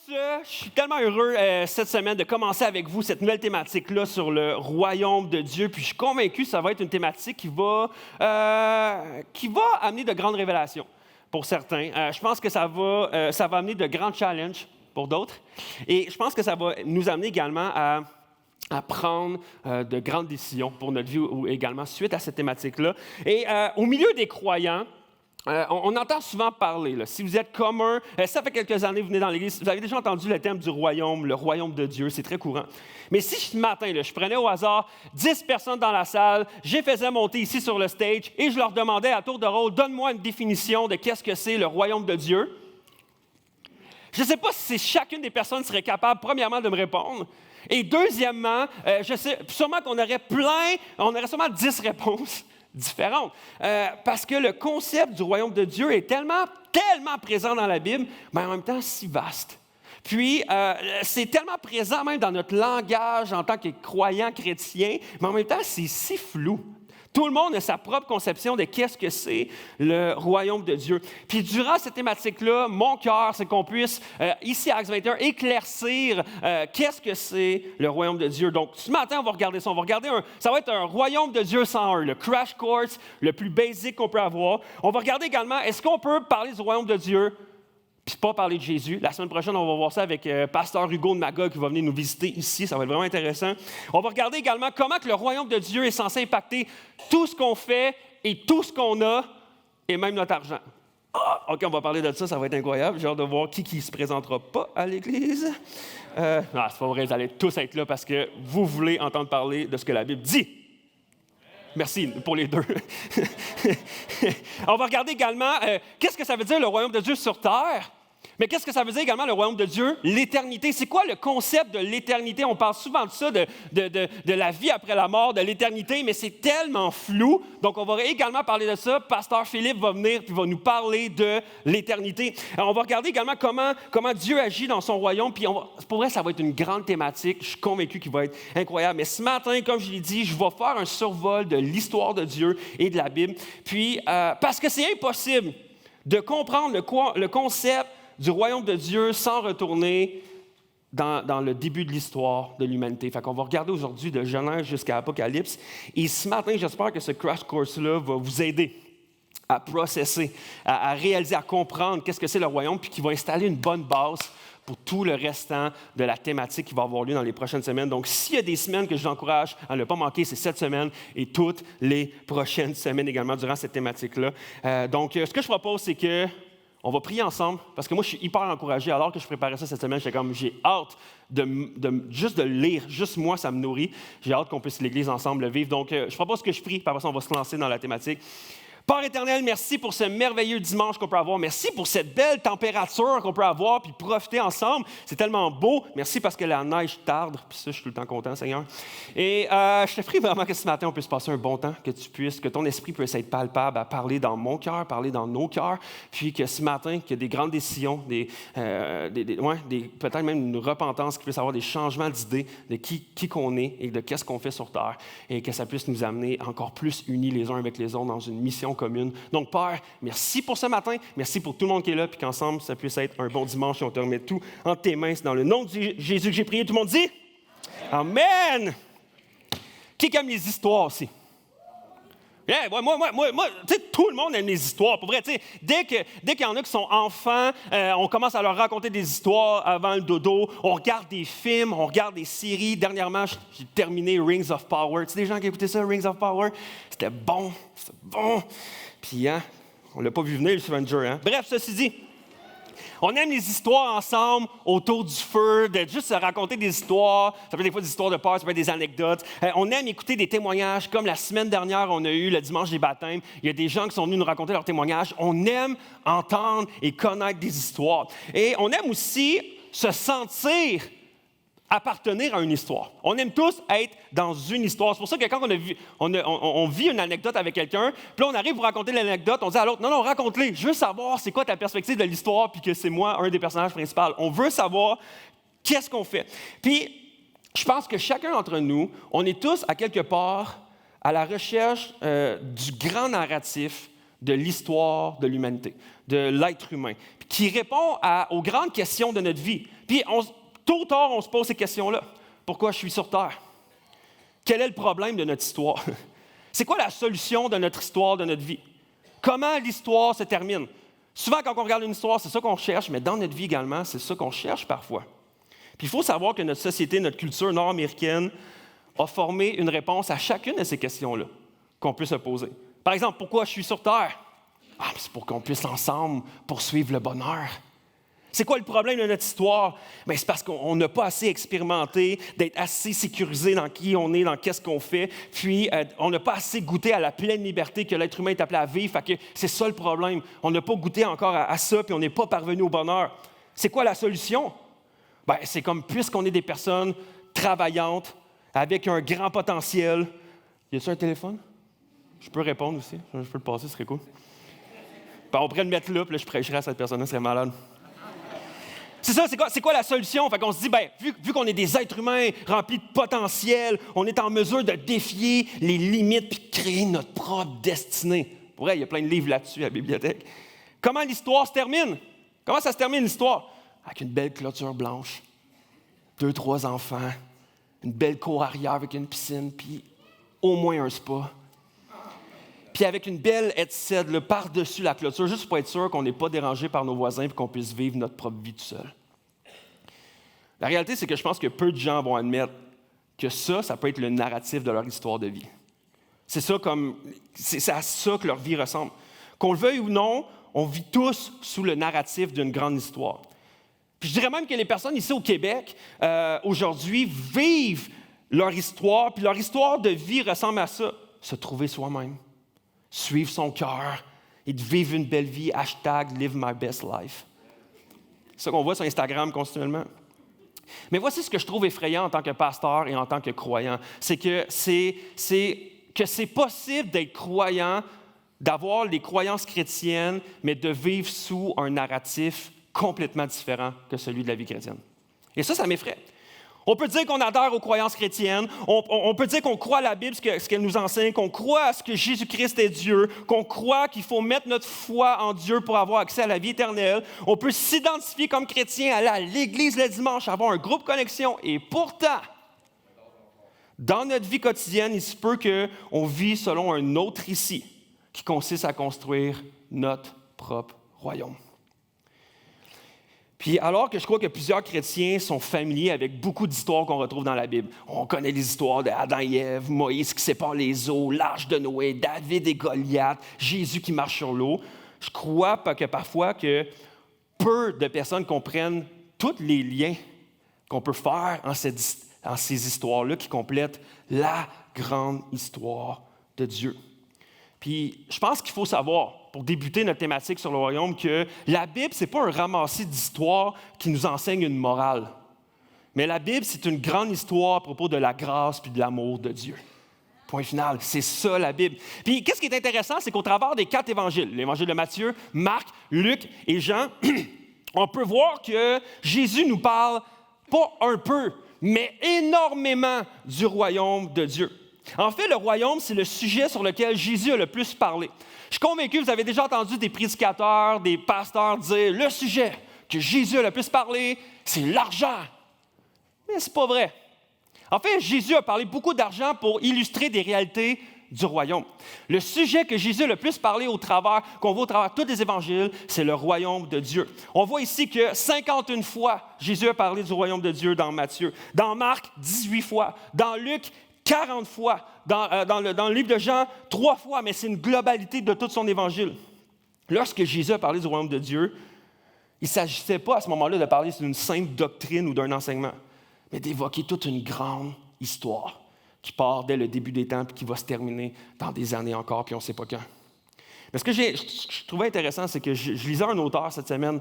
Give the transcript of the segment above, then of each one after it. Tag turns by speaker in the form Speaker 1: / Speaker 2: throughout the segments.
Speaker 1: Je suis tellement heureux cette semaine de commencer avec vous cette nouvelle thématique-là sur le royaume de Dieu. Puis je suis convaincu que ça va être une thématique qui va amener de grandes révélations pour certains. Je pense que ça va amener de grands challenges pour d'autres. Et je pense que ça va nous amener également à prendre de grandes décisions pour notre vie ou également suite à cette thématique-là. Et au milieu des croyants, on entend souvent parler, là, si vous êtes commun, ça fait quelques années que vous venez dans l'Église, vous avez déjà entendu le thème du royaume, le royaume de Dieu, c'est très courant. Mais si ce matin, là, je prenais au hasard 10 personnes dans la salle, je les faisais monter ici sur le stage et je leur demandais à tour de rôle, donne-moi une définition de qu'est-ce que c'est le royaume de Dieu. Je ne sais pas si chacune des personnes serait capable, premièrement, de me répondre. Et deuxièmement, je sais sûrement qu'on aurait sûrement 10 réponses différentes. Parce que le concept du royaume de Dieu est tellement présent dans la Bible, mais en même temps si vaste. Puis, c'est tellement présent même dans notre langage en tant que croyants chrétiens, mais en même temps, c'est si flou. Tout le monde a sa propre conception de qu'est-ce que c'est le royaume de Dieu. Puis durant cette thématique-là, mon cœur, c'est qu'on puisse, ici à Acts 21, éclaircir qu'est-ce que c'est le royaume de Dieu. Donc, ce matin, on va regarder ça. Ça va être un royaume de Dieu 101, le crash course, le plus basique qu'on peut avoir. On va regarder également, est-ce qu'on peut parler du royaume de Dieu puis pas parler de Jésus. La semaine prochaine, on va voir ça avec Pasteur Hugo de Magog qui va venir nous visiter ici. Ça va être vraiment intéressant. On va regarder également comment que le royaume de Dieu est censé impacter tout ce qu'on fait et tout ce qu'on a et même notre argent. OK, on va parler de ça va être incroyable. J'ai hâte de voir qui ne se présentera pas à l'Église. Non, c'est pas vrai, vous allez tous être là parce que vous voulez entendre parler de ce que la Bible dit. Merci pour les deux. On va regarder également qu'est-ce que ça veut dire le royaume de Dieu sur terre. Mais qu'est-ce que ça veut dire également le royaume de Dieu? L'éternité. C'est quoi le concept de l'éternité? On parle souvent de ça, de la vie après la mort, de l'éternité, mais c'est tellement flou. Donc, on va également parler de ça. Pasteur Philippe va venir et va nous parler de l'éternité. Alors, on va regarder également comment Dieu agit dans son royaume. Puis, pour vrai, ça va être une grande thématique. Je suis convaincu qu'il va être incroyable. Mais ce matin, comme je l'ai dit, je vais faire un survol de l'histoire de Dieu et de la Bible. Puis, parce que c'est impossible de comprendre le concept du royaume de Dieu sans retourner dans le début de l'histoire de l'humanité. Fait qu'on va regarder aujourd'hui de Genèse jusqu'à Apocalypse. Et ce matin, j'espère que ce crash course-là va vous aider à processer, à réaliser, à comprendre qu'est-ce que c'est le royaume, puis qui va installer une bonne base pour tout le restant de la thématique qui va avoir lieu dans les prochaines semaines. Donc, s'il y a des semaines que je vous encourage à ne pas manquer, c'est cette semaine et toutes les prochaines semaines également durant cette thématique-là. Donc, ce que je propose, c'est que on va prier ensemble, parce que moi, je suis hyper encouragé. Alors que je préparais ça cette semaine, j'ai hâte juste de lire. Juste moi, ça me nourrit. J'ai hâte qu'on puisse l'Église ensemble le vivre. Donc, je propose que je prie, puis après ça, on va se lancer dans la thématique. Père éternel, merci pour ce merveilleux dimanche qu'on peut avoir. Merci pour cette belle température qu'on peut avoir, puis profiter ensemble. C'est tellement beau. Merci parce que la neige tarde, puis ça, je suis tout le temps content, Seigneur. Et je te prie vraiment que ce matin, on puisse passer un bon temps, que ton esprit puisse être palpable à parler dans mon cœur, parler dans nos cœurs, puis que ce matin, qu'il y ait des grandes décisions, peut-être même une repentance, qu'il puisse avoir des changements d'idées de qui qu'on est et de qu'est-ce qu'on fait sur terre, et que ça puisse nous amener encore plus unis les uns avec les autres dans une mission commune. Donc, Père, merci pour ce matin. Merci pour tout le monde qui est là, puis qu'ensemble, ça puisse être un bon dimanche et on te remet tout entre tes mains. C'est dans le nom de Jésus que j'ai prié. Tout le monde dit? Amen! Qui aime les histoires aussi? Yeah, moi, tu sais, tout le monde aime les histoires. Pour vrai, tu sais, dès qu'il y en a qui sont enfants, on commence à leur raconter des histoires avant le dodo. On regarde des films, on regarde des séries. Dernièrement, j'ai terminé Rings of Power. Tu sais, des gens qui écoutaient ça, Rings of Power? C'était bon. Puis, on l'a pas vu venir, le Avenger, hein? Bref, ceci dit, on aime les histoires ensemble, autour du feu, de juste se raconter des histoires. Ça peut être des fois des histoires de peur, ça peut être des anecdotes. On aime écouter des témoignages, comme la semaine dernière, on a eu le dimanche des baptêmes. Il y a des gens qui sont venus nous raconter leurs témoignages. On aime entendre et connaître des histoires. Et on aime aussi se sentir appartenir à une histoire. On aime tous être dans une histoire. C'est pour ça que quand on vit une anecdote avec quelqu'un, puis là, on arrive pour raconter l'anecdote, on dit à l'autre, non, raconte-les. Je veux savoir c'est quoi ta perspective de l'histoire, puis que c'est moi, un des personnages principaux. On veut savoir qu'est-ce qu'on fait. Puis, je pense que chacun d'entre nous, on est tous, à quelque part, à la recherche du grand narratif de l'histoire de l'humanité, de l'être humain, puis qui répond aux grandes questions de notre vie. Puis, tôt ou tard, on se pose ces questions-là. Pourquoi je suis sur Terre? Quel est le problème de notre histoire? C'est quoi la solution de notre histoire, de notre vie? Comment l'histoire se termine? Souvent, quand on regarde une histoire, c'est ça qu'on cherche, mais dans notre vie également, c'est ça qu'on cherche parfois. Puis il faut savoir que notre société, notre culture nord-américaine a formé une réponse à chacune de ces questions-là qu'on peut se poser. Par exemple, pourquoi je suis sur Terre? C'est pour qu'on puisse ensemble poursuivre le bonheur. C'est quoi le problème de notre histoire? Bien, c'est parce qu'on n'a pas assez expérimenté, d'être assez sécurisé dans qui on est, dans qu'est-ce qu'on fait, puis on n'a pas assez goûté à la pleine liberté que l'être humain est appelé à vivre. Fait que c'est ça le problème. On n'a pas goûté encore à ça, puis on n'est pas parvenu au bonheur. C'est quoi la solution? Bien, c'est comme, puisqu'on est des personnes travaillantes, avec un grand potentiel. Y a-t-il un téléphone? Je peux répondre aussi. Je peux le passer, ce serait cool. Ben, on pourrait le mettre là, puis là, je prêcherais à cette personne-là, ce serait malade. C'est ça, c'est quoi la solution? Fait qu'on se dit, bien, vu qu'on est des êtres humains remplis de potentiel, on est en mesure de défier les limites puis de créer notre propre destinée. Pour vrai, il y a plein de livres là-dessus à la bibliothèque. Comment l'histoire se termine? Comment ça se termine, l'histoire? Avec une belle clôture blanche, 2-3 enfants, une belle cour arrière avec une piscine, puis au moins un spa. Puis avec une belle headset par-dessus la clôture, juste pour être sûr qu'on n'est pas dérangé par nos voisins et qu'on puisse vivre notre propre vie tout seul. La réalité, c'est que je pense que peu de gens vont admettre que ça peut être le narratif de leur histoire de vie. C'est à ça que leur vie ressemble. Qu'on le veuille ou non, on vit tous sous le narratif d'une grande histoire. Puis je dirais même que les personnes ici au Québec, aujourd'hui, vivent leur histoire, puis leur histoire de vie ressemble à ça. Se trouver soi-même, suivre son cœur et de vivre une belle vie, #LiveMyBestLife. C'est ça qu'on voit sur Instagram continuellement. Mais voici ce que je trouve effrayant en tant que pasteur et en tant que croyant. C'est que c'est possible d'être croyant, d'avoir les croyances chrétiennes, mais de vivre sous un narratif complètement différent que celui de la vie chrétienne. Et ça m'effraie. On peut dire qu'on adhère aux croyances chrétiennes, on peut dire qu'on croit à la Bible, ce qu'elle nous enseigne, qu'on croit à ce que Jésus-Christ est Dieu, qu'on croit qu'il faut mettre notre foi en Dieu pour avoir accès à la vie éternelle. On peut s'identifier comme chrétien, aller à l'église le dimanche, avoir un groupe connexion. Et pourtant, dans notre vie quotidienne, il se peut qu'on vit selon un autre récit qui consiste à construire notre propre royaume. Puis alors que je crois que plusieurs chrétiens sont familiers avec beaucoup d'histoires qu'on retrouve dans la Bible. On connaît les histoires d'Adam et Ève, Moïse qui sépare les eaux, l'Arche de Noé, David et Goliath, Jésus qui marche sur l'eau. Je crois que parfois que peu de personnes comprennent tous les liens qu'on peut faire en ces histoires-là qui complètent la grande histoire de Dieu. Puis je pense qu'il faut savoir, pour débuter notre thématique sur le royaume, que la Bible, ce n'est pas un ramassis d'histoires qui nous enseigne une morale. Mais la Bible, c'est une grande histoire à propos de la grâce puis de l'amour de Dieu. Point final, c'est ça la Bible. Puis qu'est-ce qui est intéressant, c'est qu'au travers des 4 évangiles, l'évangile de Matthieu, Marc, Luc et Jean, on peut voir que Jésus nous parle pas un peu, mais énormément du royaume de Dieu. En fait, le royaume, c'est le sujet sur lequel Jésus a le plus parlé. Je suis convaincu que vous avez déjà entendu des prédicateurs, des pasteurs dire le sujet que Jésus a le plus parlé, c'est l'argent. Mais ce n'est pas vrai. En fait, Jésus a parlé beaucoup d'argent pour illustrer des réalités du royaume. Le sujet que Jésus a le plus parlé qu'on voit au travers de tous les évangiles, c'est le royaume de Dieu. On voit ici que 51 fois, Jésus a parlé du royaume de Dieu dans Matthieu. Dans Marc, 18 fois. Dans Luc, 40 fois. Dans le livre de Jean, 3 fois, mais c'est une globalité de tout son évangile. Lorsque Jésus a parlé du royaume de Dieu, il ne s'agissait pas à ce moment-là de parler d'une simple doctrine ou d'un enseignement, mais d'évoquer toute une grande histoire qui part dès le début des temps et qui va se terminer dans des années encore, puis on ne sait pas quand. Mais ce que je trouvais intéressant, c'est que je lisais un auteur cette semaine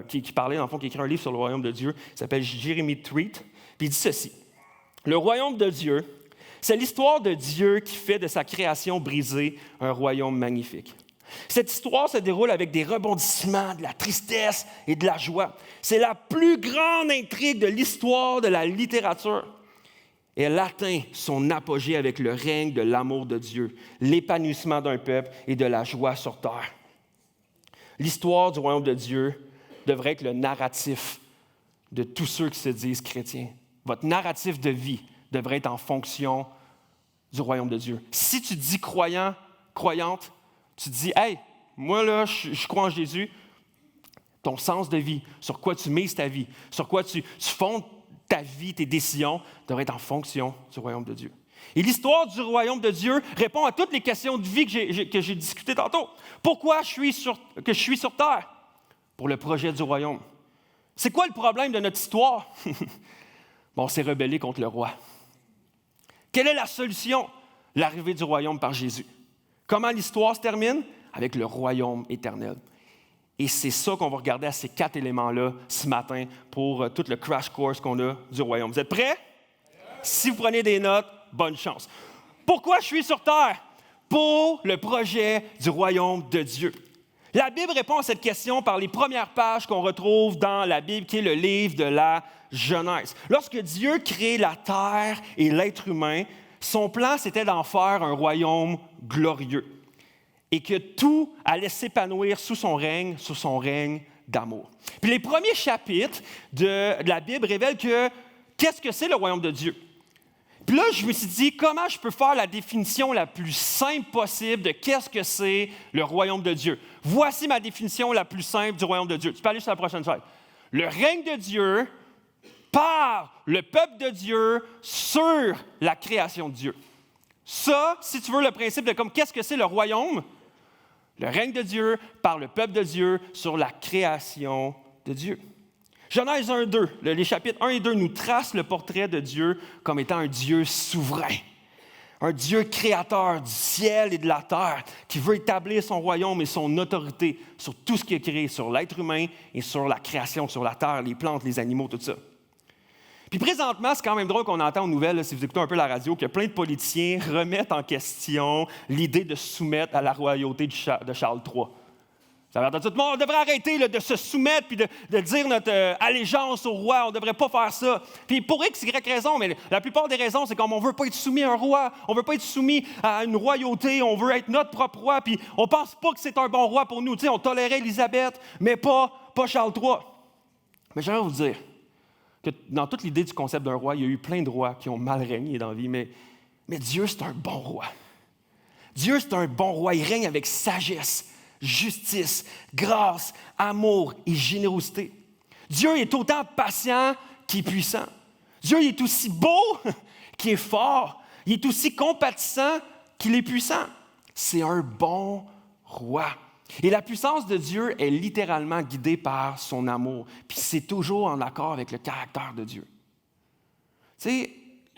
Speaker 1: qui parlait, dans le fond, qui écrit un livre sur le royaume de Dieu, il s'appelle Jeremy Treat, puis il dit ceci. Le royaume de Dieu, c'est l'histoire de Dieu qui fait de sa création brisée un royaume magnifique. Cette histoire se déroule avec des rebondissements, de la tristesse et de la joie. C'est la plus grande intrigue de l'histoire de la littérature. elle atteint son apogée avec le règne de l'amour de Dieu, l'épanouissement d'un peuple et de la joie sur terre. L'histoire du royaume de Dieu devrait être le narratif de tous ceux qui se disent chrétiens. Votre narratif de vie devrait être en fonction du royaume de Dieu. Si tu dis croyant, croyante, tu dis « Hey, moi là, je crois en Jésus », ton sens de vie, sur quoi tu mises ta vie, sur quoi tu fondes ta vie, tes décisions, devraient être en fonction du royaume de Dieu. Et l'histoire du royaume de Dieu répond à toutes les questions de vie que j'ai discutées tantôt. Pourquoi je suis sur terre? Pour le projet du royaume. C'est quoi le problème de notre histoire? On s'est rebellé contre le roi. Quelle est la solution? L'arrivée du royaume par Jésus. Comment l'histoire se termine? Avec le royaume éternel. Et c'est ça qu'on va regarder à ces 4 éléments-là ce matin pour tout le crash course qu'on a du royaume. Vous êtes prêts? Si vous prenez des notes, bonne chance. Pourquoi je suis sur terre? Pour le projet du royaume de Dieu. La Bible répond à cette question par les premières pages qu'on retrouve dans la Bible, qui est le livre de la Genèse. Lorsque Dieu crée la terre et l'être humain, son plan, c'était d'en faire un royaume glorieux et que tout allait s'épanouir sous son règne d'amour. Puis les premiers chapitres de la Bible révèlent qu'est-ce que c'est le royaume de Dieu. Puis là, je me suis dit, comment je peux faire la définition la plus simple possible de qu'est-ce que c'est le royaume de Dieu? Voici ma définition la plus simple du royaume de Dieu. Tu peux aller sur la prochaine slide. Le règne de Dieu par le peuple de Dieu sur la création de Dieu. Ça, si tu veux le principe de comme qu'est-ce que c'est le royaume? Le règne de Dieu par le peuple de Dieu sur la création de Dieu. Genèse 1-2, les chapitres 1 et 2 nous tracent le portrait de Dieu comme étant un Dieu souverain, un Dieu créateur du ciel et de la terre qui veut établir son royaume et son autorité sur tout ce qu'il a créé, sur l'être humain et sur la création, sur la terre, les plantes, les animaux, tout ça. Puis présentement, c'est quand même drôle qu'on entend aux nouvelles, là, si vous écoutez un peu la radio, que plein de politiciens remettent en question l'idée de se soumettre à la royauté de Charles III. Ça a l'air de tout le monde, on devrait arrêter là, de se soumettre puis de dire notre allégeance au roi. On ne devrait pas faire ça. Puis pour X, Y raison, mais la plupart des raisons, c'est comme on ne veut pas être soumis à un roi, on ne veut pas être soumis à une royauté, on veut être notre propre roi, puis on ne pense pas que c'est un bon roi pour nous. Tu sais, on tolérait Élisabeth, mais pas Charles III. Mais j'aimerais vous dire que dans toute l'idée du concept d'un roi, il y a eu plein de rois qui ont mal régné dans la vie, mais Dieu, c'est un bon roi. Dieu, c'est un bon roi. Il règne avec sagesse, justice, grâce, amour et générosité. Dieu est autant patient qu'il est puissant. Dieu il est aussi beau qu'il est fort. Il est aussi compatissant qu'il est puissant. C'est un bon roi. Et la puissance de Dieu est littéralement guidée par son amour. Puis c'est toujours en accord avec le caractère de Dieu. Tu sais,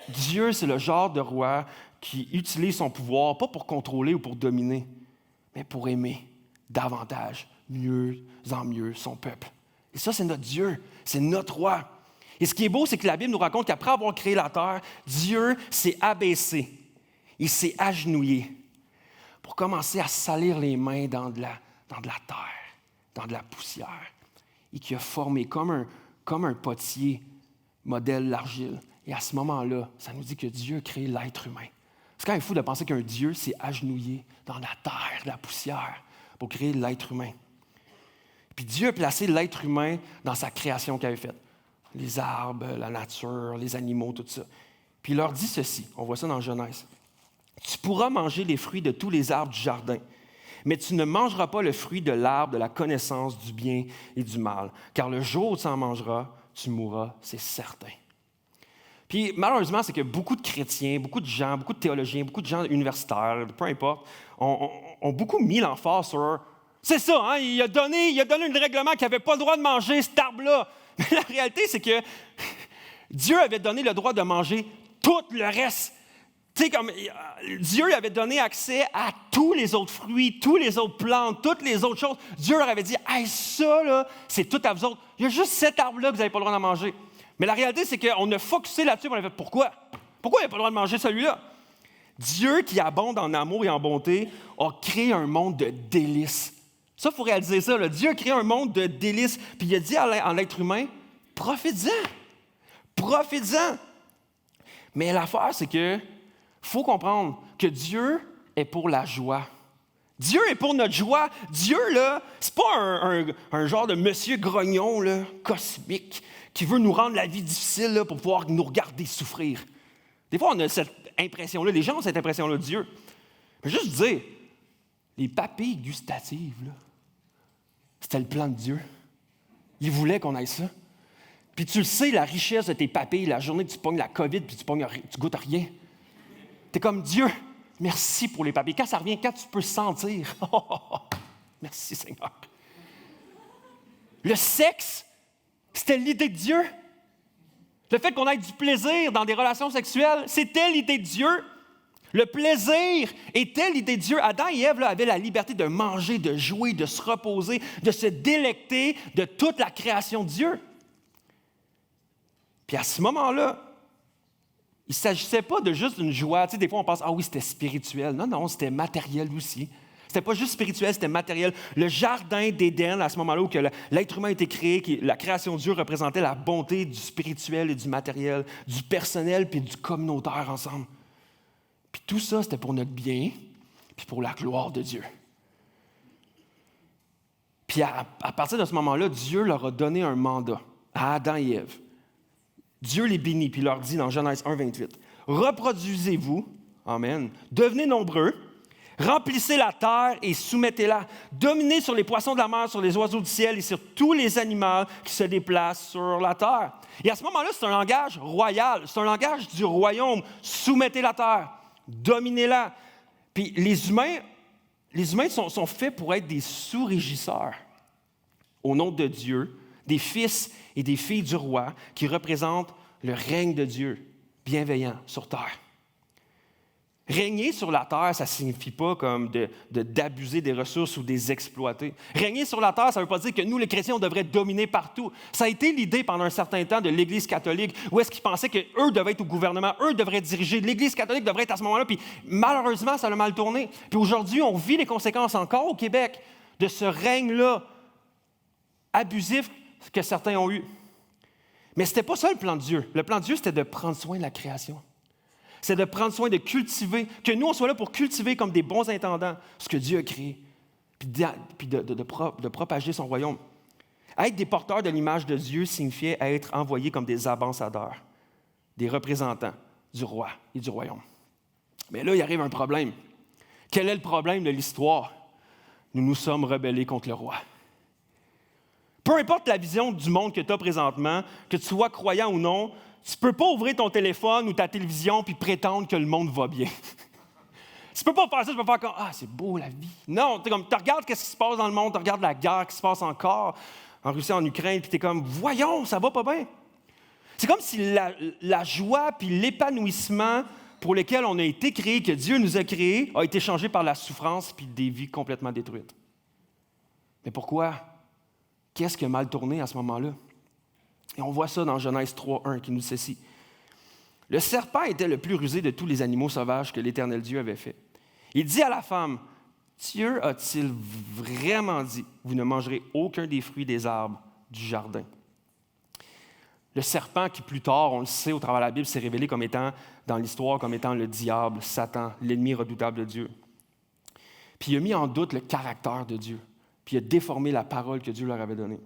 Speaker 1: Dieu, c'est le genre de roi qui utilise son pouvoir, pas pour contrôler ou pour dominer, mais pour aimer davantage, mieux en mieux son peuple. Et ça, c'est notre Dieu, c'est notre roi. Et ce qui est beau, c'est que la Bible nous raconte qu'après avoir créé la terre, Dieu s'est abaissé, il s'est agenouillé pour commencer à salir les mains dans de la terre, dans de la poussière, et qui a formé comme un potier, modèle l'argile. Et à ce moment-là, ça nous dit que Dieu a créé l'être humain. C'est quand même fou de penser qu'un Dieu s'est agenouillé dans la terre, de la poussière, pour créer l'être humain. Puis Dieu a placé l'être humain dans sa création qu'il avait faite. Les arbres, la nature, les animaux, tout ça. Puis il leur dit ceci, on voit ça dans Genèse. « Tu pourras manger les fruits de tous les arbres du jardin, mais tu ne mangeras pas le fruit de l'arbre de la connaissance du bien et du mal, car le jour où tu en mangeras, tu mourras, c'est certain. » Puis malheureusement, c'est que beaucoup de chrétiens, beaucoup de gens, beaucoup de théologiens, beaucoup de gens universitaires, peu importe, ont beaucoup mis l'emphase sur « c'est ça, hein, il a donné un règlement qu'il n'avait pas le droit de manger cet arbre-là. » Mais la réalité, c'est que Dieu avait donné le droit de manger tout le reste. Tu sais, comme Dieu avait donné accès à tous les autres fruits, tous les autres plantes, toutes les autres choses. Dieu leur avait dit « Hey, ça, là, c'est tout à vous autres. Il y a juste cet arbre-là que vous n'avez pas le droit d'en manger. » Mais la réalité, c'est qu'on a focusé là-dessus et on a fait « Pourquoi? Pourquoi il n'a pas le droit de manger celui-là? » Dieu, qui abonde en amour et en bonté, a créé un monde de délices. Ça, il faut réaliser ça. Là. Dieu a créé un monde de délices. Puis il a dit à l'être humain « Profite-en. Profite-en. » Mais l'affaire, c'est que faut comprendre que Dieu est pour la joie. Dieu est pour notre joie. Dieu, là, c'est pas un genre de monsieur grognon, là, cosmique, qui veut nous rendre la vie difficile là, pour pouvoir nous regarder souffrir. Des fois, on a cette impression-là. Les gens ont cette impression-là de Dieu. Je veux juste dire, les papilles gustatives, là, c'était le plan de Dieu. Il voulait qu'on aille ça. Puis tu le sais, la richesse de tes papilles, la journée que tu pognes la COVID, puis tu goûtes rien. T'es comme Dieu, merci pour les papilles. Quand ça revient, quand tu peux sentir, merci Seigneur. Le sexe, c'était l'idée de Dieu. Le fait qu'on ait du plaisir dans des relations sexuelles, c'était l'idée de Dieu. Le plaisir était l'idée de Dieu. Adam et Ève là, avaient la liberté de manger, de jouer, de se reposer, de se délecter de toute la création de Dieu. Puis à ce moment-là, il ne s'agissait pas de juste une joie. Tu sais, des fois, on pense, ah oui, c'était spirituel. Non, c'était matériel aussi. C'était pas juste spirituel, c'était matériel. Le jardin d'Éden, à ce moment-là où que l'être humain a été créé, la création de Dieu représentait la bonté du spirituel et du matériel, du personnel puis du communautaire ensemble. Puis tout ça, c'était pour notre bien, puis pour la gloire de Dieu. Puis à partir de ce moment-là, Dieu leur a donné un mandat à Adam et Ève. Dieu les bénit, puis leur dit dans Genèse 1, 28, « Reproduisez-vous, amen, devenez nombreux, remplissez la terre et soumettez-la, dominez sur les poissons de la mer, sur les oiseaux du ciel et sur tous les animaux qui se déplacent sur la terre. » Et à ce moment-là, c'est un langage royal, c'est un langage du royaume. Soumettez la terre, dominez-la. Puis les humains sont faits pour être des sous-régisseurs au nom de Dieu, des fils et des filles du roi qui représentent le règne de Dieu, bienveillant sur terre. Régner sur la terre, ça ne signifie pas comme d'abuser des ressources ou de les exploiter. Régner sur la terre, ça ne veut pas dire que nous, les chrétiens, on devrait dominer partout. Ça a été l'idée pendant un certain temps de l'Église catholique, où est-ce qu'ils pensaient qu'eux devaient être au gouvernement, eux devraient diriger, l'Église catholique devrait être à ce moment-là, puis malheureusement, ça a mal tourné. Puis aujourd'hui, on vit les conséquences encore au Québec de ce règne-là abusif que certains ont eu. Mais ce n'était pas ça le plan de Dieu. Le plan de Dieu, c'était de prendre soin de la création. C'est de prendre soin de cultiver, que nous, on soit là pour cultiver comme des bons intendants ce que Dieu a créé, puis de propager son royaume. Être des porteurs de l'image de Dieu signifiait être envoyés comme des ambassadeurs, des représentants du roi et du royaume. Mais là, il arrive un problème. Quel est le problème de l'histoire? Nous nous sommes rebellés contre le roi. Peu importe la vision du monde que tu as présentement, que tu sois croyant ou non, tu ne peux pas ouvrir ton téléphone ou ta télévision puis prétendre que le monde va bien. Tu ne peux pas faire ça, tu peux faire comme « Ah, c'est beau la vie ». Non, tu regardes ce qui se passe dans le monde, tu regardes la guerre qui se passe encore en Russie, en Ukraine, puis tu es comme « Voyons, ça va pas bien ». C'est comme si la joie puis l'épanouissement pour lesquels on a été créés, que Dieu nous a créés, a été changé par la souffrance puis des vies complètement détruites. Mais pourquoi? Qu'est-ce qui a mal tourné à ce moment-là? Et on voit ça dans Genèse 3:1 qui nous dit ceci. « Le serpent était le plus rusé de tous les animaux sauvages que l'Éternel Dieu avait fait. Il dit à la femme, « Dieu a-t-il vraiment dit, vous ne mangerez aucun des fruits des arbres du jardin? » Le serpent qui plus tard, on le sait au travers de la Bible, s'est révélé comme étant, dans l'histoire, comme étant le diable, Satan, l'ennemi redoutable de Dieu. Puis il a mis en doute le caractère de Dieu, puis il a déformé la parole que Dieu leur avait donnée.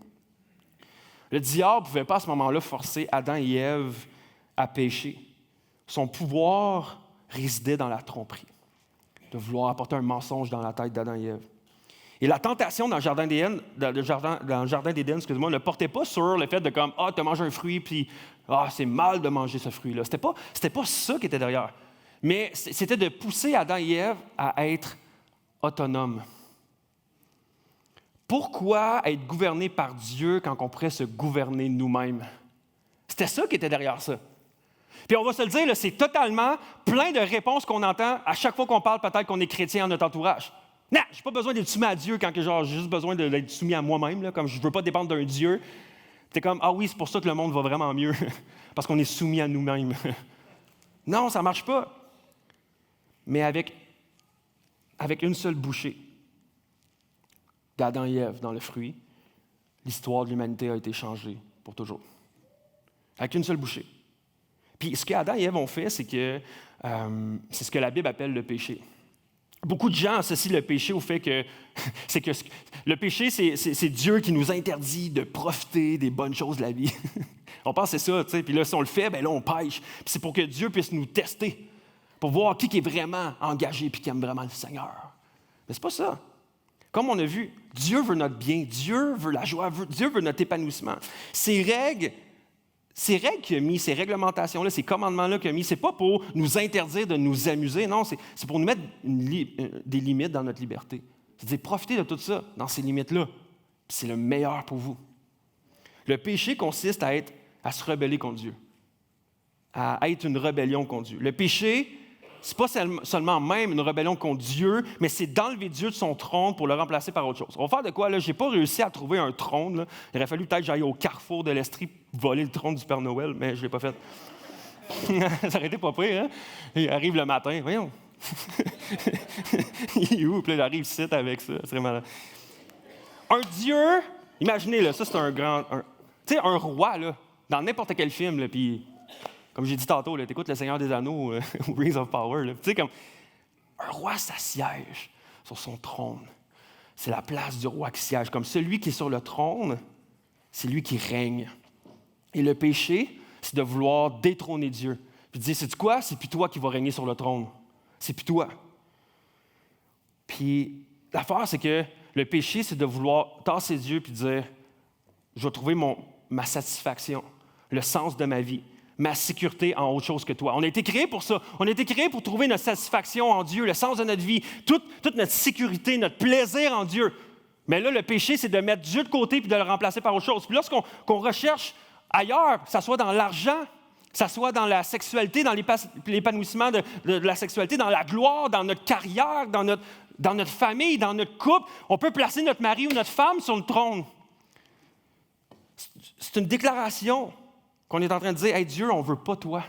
Speaker 1: Le diable ne pouvait pas à ce moment-là forcer Adam et Ève à pécher. Son pouvoir résidait dans la tromperie, de vouloir apporter un mensonge dans la tête d'Adam et Ève. Et la tentation dans le jardin d'Éden, ne portait pas sur le fait de comme « Ah, tu as mangé un fruit, puis c'est mal de manger ce fruit-là ». C'était pas ça qui était derrière. Mais c'était de pousser Adam et Ève à être autonomes. Pourquoi être gouverné par Dieu quand on pourrait se gouverner nous-mêmes? C'était ça qui était derrière ça. Puis on va se le dire, là, c'est totalement plein de réponses qu'on entend à chaque fois qu'on parle peut-être qu'on est chrétien en notre entourage. Non, je n'ai pas besoin d'être soumis à Dieu quand j'ai juste besoin d'être soumis à moi-même, là, comme je ne veux pas dépendre d'un Dieu. Tu es comme, ah oui, c'est pour ça que le monde va vraiment mieux, parce qu'on est soumis à nous-mêmes. Non, ça ne marche pas. Mais avec une seule bouchée d'Adam et Ève dans le fruit, l'histoire de l'humanité a été changée pour toujours. Avec une seule bouchée. Puis ce qu'Adam et Ève ont fait, c'est c'est ce que la Bible appelle le péché. Beaucoup de gens associent le péché au fait que, le péché, c'est Dieu qui nous interdit de profiter des bonnes choses de la vie. On pense que c'est ça, tu sais. Puis là, si on le fait, bien là, on pêche. Puis c'est pour que Dieu puisse nous tester, pour voir qui est vraiment engagé et qui aime vraiment le Seigneur. Mais c'est pas ça. Comme on a vu, Dieu veut notre bien, Dieu veut la joie, Dieu veut notre épanouissement. Ces règles qu'il a mis, ces réglementations-là, ces commandements-là qu'il a mis, ce n'est pas pour nous interdire de nous amuser, non, c'est pour nous mettre des limites dans notre liberté. C'est-à-dire, profitez de tout ça, dans ces limites-là. C'est le meilleur pour vous. Le péché consiste à se rebeller contre Dieu, à être une rébellion contre Dieu. Le péché, ce n'est pas seulement même une rébellion contre Dieu, mais c'est d'enlever Dieu de son trône pour le remplacer par autre chose. On va faire de quoi, là? Je n'ai pas réussi à trouver un trône, là. Il aurait fallu peut-être que j'aille au carrefour de l'Estrie voler le trône du Père Noël, mais je ne l'ai pas fait. Ça aurait été pas pire, hein? Il arrive le matin, voyons. Il est où? Puis là, il arrive ici avec ça. C'est vraiment... Un Dieu, imaginez, là, ça c'est un grand... Tu sais, un roi, là, dans n'importe quel film, là, puis... Comme j'ai dit tantôt, tu écoutes Le Seigneur des Anneaux ou Rings of Power. Tu sais, comme un roi s'assiège sur son trône. C'est la place du roi qui siège. Comme celui qui est sur le trône, c'est lui qui règne. Et le péché, c'est de vouloir détrôner Dieu. Puis de dire, c'est quoi? C'est plus toi qui vas régner sur le trône. C'est plus toi. Puis l'affaire, c'est que le péché, c'est de vouloir tasser Dieu puis dire, je vais trouver ma satisfaction, le sens de ma vie, ma sécurité en autre chose que toi. On a été créés pour ça. On a été créés pour trouver notre satisfaction en Dieu, le sens de notre vie, toute notre sécurité, notre plaisir en Dieu. Mais là, le péché, c'est de mettre Dieu de côté puis de le remplacer par autre chose. Puis lorsqu'on recherche ailleurs, que ce soit dans l'argent, que ce soit dans la sexualité, dans l'épanouissement de la sexualité, dans la gloire, dans notre carrière, dans notre famille, dans notre couple, on peut placer notre mari ou notre femme sur le trône. C'est une déclaration qu'on est en train de dire, « Hey Dieu, on ne veut pas toi.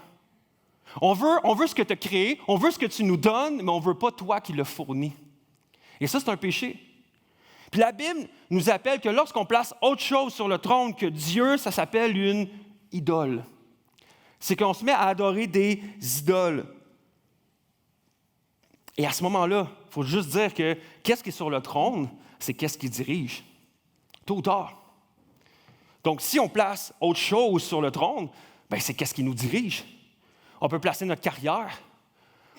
Speaker 1: On veut ce que tu as créé, on veut ce que tu nous donnes, mais on ne veut pas toi qui le fournis. » Et ça, c'est un péché. Puis la Bible nous appelle que lorsqu'on place autre chose sur le trône que Dieu, ça s'appelle une idole. C'est qu'on se met à adorer des idoles. Et à ce moment-là, il faut juste dire que qu'est-ce qui est sur le trône, c'est qu'est-ce qui dirige, tôt ou tard. Donc, si on place autre chose sur le trône, bien, c'est qu'est-ce qui nous dirige. On peut placer notre carrière.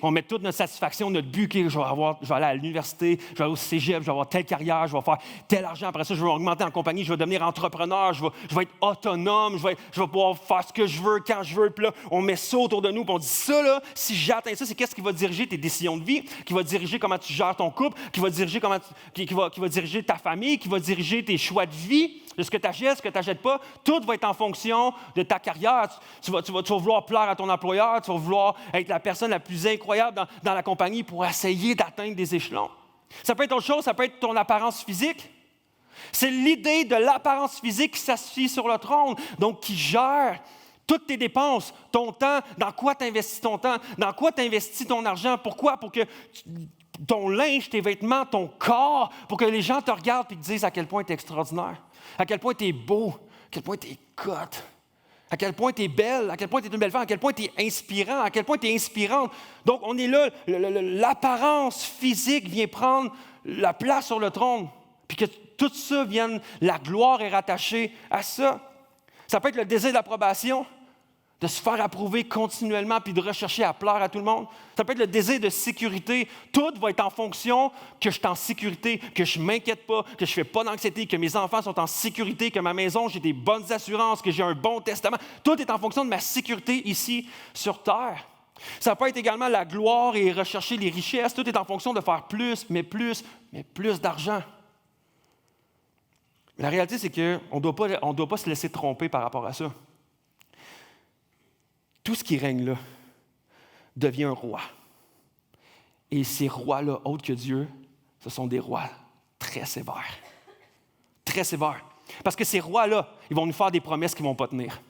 Speaker 1: On met toute notre satisfaction, notre but, je vais aller à l'université, je vais aller au cégep, je vais avoir telle carrière, je vais faire tel argent. Après ça, je vais augmenter en compagnie, je vais devenir entrepreneur, je vais être autonome, je vais pouvoir faire ce que je veux, quand je veux. Puis là, on met ça autour de nous, puis on dit ça, là, si j'atteins ça, c'est qu'est-ce qui va diriger tes décisions de vie, qui va diriger comment tu gères ton couple, qui va diriger qui va diriger ta famille, qui va diriger tes choix de vie, de ce que tu achètes, ce que tu n'achètes pas. Tout va être en fonction de ta carrière. Tu vas vouloir plaire à ton employeur, tu vas vouloir être la personne la plus incroyable dans la compagnie pour essayer d'atteindre des échelons. Ça peut être autre chose, ça peut être ton apparence physique. C'est l'idée de l'apparence physique qui s'assoit sur le trône, donc qui gère toutes tes dépenses, ton temps, dans quoi tu investis ton temps, dans quoi tu investis ton argent. Pourquoi? Pour que ton linge, tes vêtements, ton corps, pour que les gens te regardent et te disent à quel point tu es extraordinaire, à quel point tu es beau, à quel point tu es cote. À quel point tu es belle, à quel point tu es une belle femme, à quel point tu es inspirant, à quel point tu es inspirante. Donc, on est là, l'apparence physique vient prendre la place sur le trône. Puis que tout ça vienne, la gloire est rattachée à ça. Ça peut être le désir d'approbation, de se faire approuver continuellement puis de rechercher à plaire à tout le monde. Ça peut être le désir de sécurité. Tout va être en fonction que je suis en sécurité, que je ne m'inquiète pas, que je ne fais pas d'anxiété, que mes enfants sont en sécurité, que ma maison, j'ai des bonnes assurances, que j'ai un bon testament. Tout est en fonction de ma sécurité ici sur terre. Ça peut être également la gloire et rechercher les richesses. Tout est en fonction de faire plus d'argent. Mais la réalité, c'est qu'on ne doit pas se laisser tromper par rapport à ça. Tout ce qui règne là devient un roi. Et ces rois-là, autres que Dieu, ce sont des rois très sévères. Très sévères. Parce que ces rois-là, ils vont nous faire des promesses qui ne vont pas tenir.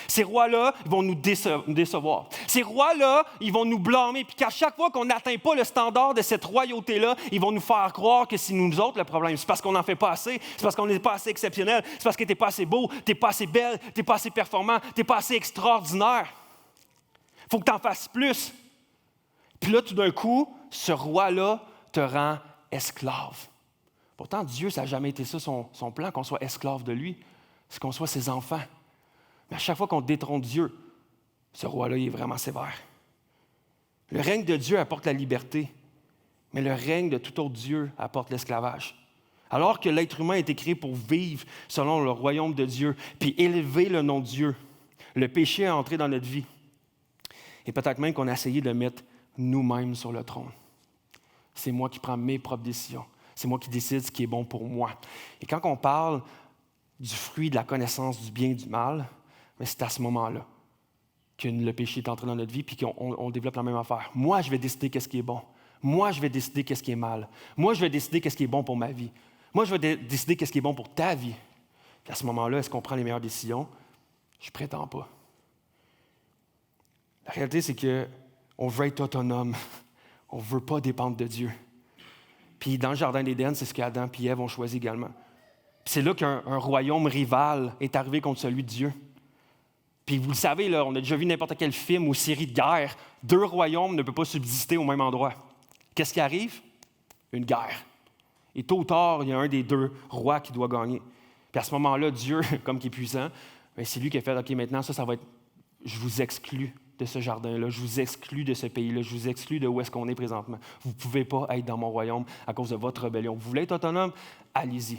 Speaker 1: Ces rois-là, ils vont nous décevoir. Ces rois-là, ils vont nous blâmer. Puis qu'à chaque fois qu'on n'atteint pas le standard de cette royauté-là, ils vont nous faire croire que c'est nous autres le problème. C'est parce qu'on n'en fait pas assez. C'est parce qu'on n'est pas assez exceptionnel. C'est parce que tu n'es pas assez beau, tu n'es pas assez belle, tu n'es pas assez performant, tu n'es pas assez extraordinaire. Il faut que tu en fasses plus. Puis là, tout d'un coup, ce roi-là te rend esclave. Pourtant, Dieu, ça n'a jamais été ça son plan, qu'on soit esclave de lui, c'est qu'on soit ses enfants. Mais à chaque fois qu'on détrône Dieu, ce roi-là, il est vraiment sévère. Le règne de Dieu apporte la liberté, mais le règne de tout autre Dieu apporte l'esclavage. Alors que l'être humain a été créé pour vivre selon le royaume de Dieu, puis élever le nom de Dieu, le péché est entré dans notre vie. Et peut-être même qu'on a essayé de mettre nous-mêmes sur le trône. C'est moi qui prends mes propres décisions. C'est moi qui décide ce qui est bon pour moi. Et quand on parle du fruit de la connaissance du bien et du mal, mais c'est à ce moment-là que le péché est entré dans notre vie puis qu'on développe la même affaire. Moi, je vais décider qu'est-ce qui est bon. Moi, je vais décider qu'est-ce qui est mal. Moi, je vais décider qu'est-ce qui est bon pour ma vie. Moi, je vais décider qu'est-ce qui est bon pour ta vie. Puis à ce moment-là, est-ce qu'on prend les meilleures décisions? Je ne prétends pas. La réalité, c'est qu'on veut être autonome. On ne veut pas dépendre de Dieu. Puis dans le Jardin d'Éden, c'est ce qu'Adam et Ève ont choisi également. Puis c'est là qu'un royaume rival est arrivé contre celui de Dieu. Puis vous le savez, là, on a déjà vu n'importe quel film ou série de guerre. 2 royaumes ne peuvent pas subsister au même endroit. Qu'est-ce qui arrive? Une guerre. Et tôt ou tard, il y a un des 2 rois qui doit gagner. Puis à ce moment-là, Dieu, comme qui est puissant, bien, c'est lui qui a fait, OK, maintenant, ça va être, je vous exclus de ce jardin-là, je vous exclus de ce pays-là, je vous exclus de où est-ce qu'on est présentement. Vous ne pouvez pas être dans mon royaume à cause de votre rébellion. Vous voulez être autonome? Allez-y.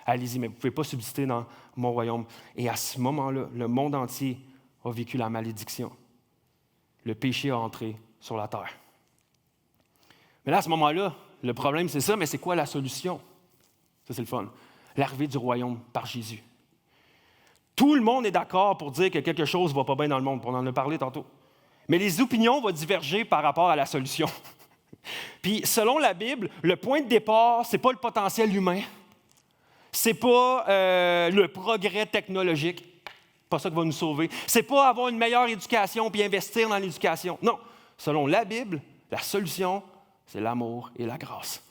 Speaker 1: Allez-y, mais vous ne pouvez pas subsister dans mon royaume. Et à ce moment-là, le monde entier a vécu la malédiction. Le péché a entré sur la terre. Mais là, à ce moment-là, le problème, c'est ça, mais c'est quoi la solution? Ça, c'est le fun. L'arrivée du royaume par Jésus. Tout le monde est d'accord pour dire que quelque chose ne va pas bien dans le monde, on en a parlé tantôt. Mais les opinions vont diverger par rapport à la solution. Puis, selon la Bible, le point de départ, ce n'est pas le potentiel humain. Ce n'est pas le progrès technologique. Pas ça qui va nous sauver. Ce n'est pas avoir une meilleure éducation puis investir dans l'éducation. Non. Selon la Bible, la solution, c'est l'amour et la grâce.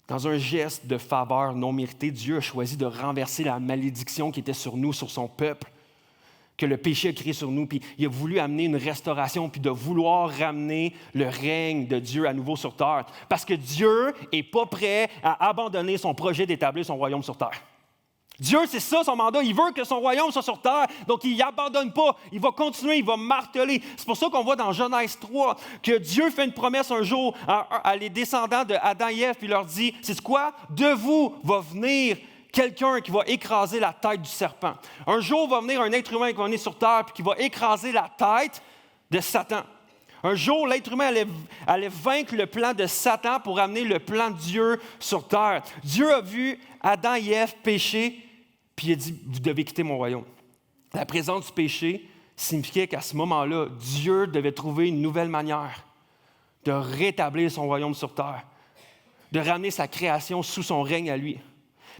Speaker 1: Dans un geste de faveur non méritée, Dieu a choisi de renverser la malédiction qui était sur nous, sur son peuple, que le péché a créé sur nous, puis il a voulu amener une restauration, puis de vouloir ramener le règne de Dieu à nouveau sur terre. Parce que Dieu n'est pas prêt à abandonner son projet d'établir son royaume sur terre. Dieu, c'est ça son mandat. Il veut que son royaume soit sur terre, donc il n'abandonne pas. Il va continuer, il va marteler. C'est pour ça qu'on voit dans Genèse 3 que Dieu fait une promesse un jour à les descendants de Adam et Ève, puis il leur dit, c'est quoi? De vous va venir quelqu'un qui va écraser la tête du serpent. Un jour va venir un être humain qui va venir sur terre, puis qui va écraser la tête de Satan. Un jour, l'être humain allait vaincre le plan de Satan pour amener le plan de Dieu sur terre. Dieu a vu Adam et Ève pécher, puis il a dit, vous devez quitter mon royaume. La présence du péché signifiait qu'à ce moment-là, Dieu devait trouver une nouvelle manière de rétablir son royaume sur terre, de ramener sa création sous son règne à lui.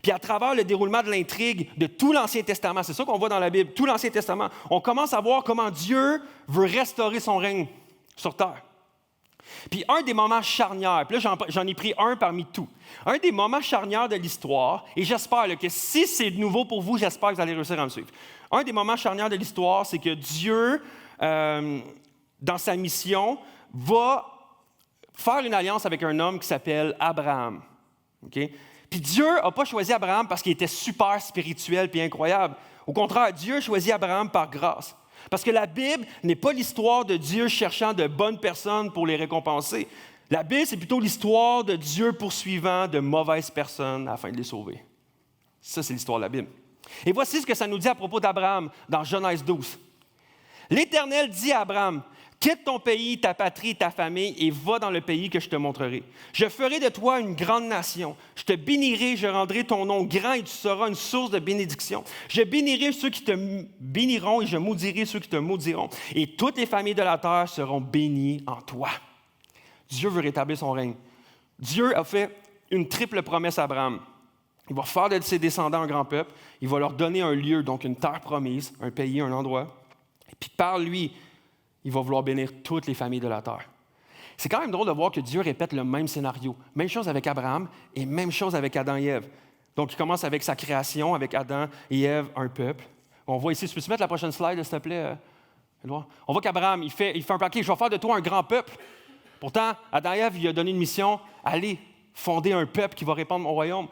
Speaker 1: Puis à travers le déroulement de l'intrigue de tout l'Ancien Testament, c'est ça qu'on voit dans la Bible, tout l'Ancien Testament, on commence à voir comment Dieu veut restaurer son règne sur terre. Puis un des moments charnières, puis là j'en ai pris un parmi tout, un des moments charnières de l'histoire, et j'espère là, que si c'est nouveau pour vous, j'espère que vous allez réussir à me suivre. Un des moments charnières de l'histoire, c'est que Dieu, dans sa mission, va faire une alliance avec un homme qui s'appelle Abraham. Okay? Puis Dieu n'a pas choisi Abraham parce qu'il était super spirituel et incroyable. Au contraire, Dieu a choisi Abraham par grâce. Parce que la Bible n'est pas l'histoire de Dieu cherchant de bonnes personnes pour les récompenser. La Bible, c'est plutôt l'histoire de Dieu poursuivant de mauvaises personnes afin de les sauver. Ça, c'est l'histoire de la Bible. Et voici ce que ça nous dit à propos d'Abraham dans Genèse 12. L'Éternel dit à Abraham, « Quitte ton pays, ta patrie, ta famille, et va dans le pays que je te montrerai. Je ferai de toi une grande nation. Je te bénirai, je rendrai ton nom grand et tu seras une source de bénédiction. Je bénirai ceux qui te béniront et je maudirai ceux qui te maudiront. Et toutes les familles de la terre seront bénies en toi. » Dieu veut rétablir son règne. Dieu a fait une triple promesse à Abraham. Il va faire de ses descendants un grand peuple. Il va leur donner un lieu, donc une terre promise, un pays, un endroit. Et puis par lui, il va vouloir bénir toutes les familles de la terre. C'est quand même drôle de voir que Dieu répète le même scénario. Même chose avec Abraham et même chose avec Adam et Ève. Donc, il commence avec sa création, avec Adam et Ève, un peuple. On voit ici, tu peux-tu mettre la prochaine slide, s'il te plaît? On voit qu'Abraham, il fait un plan. OK, je vais faire de toi un grand peuple. Pourtant, Adam et Ève, il a donné une mission, allez fonder un peuple qui va répandre mon royaume.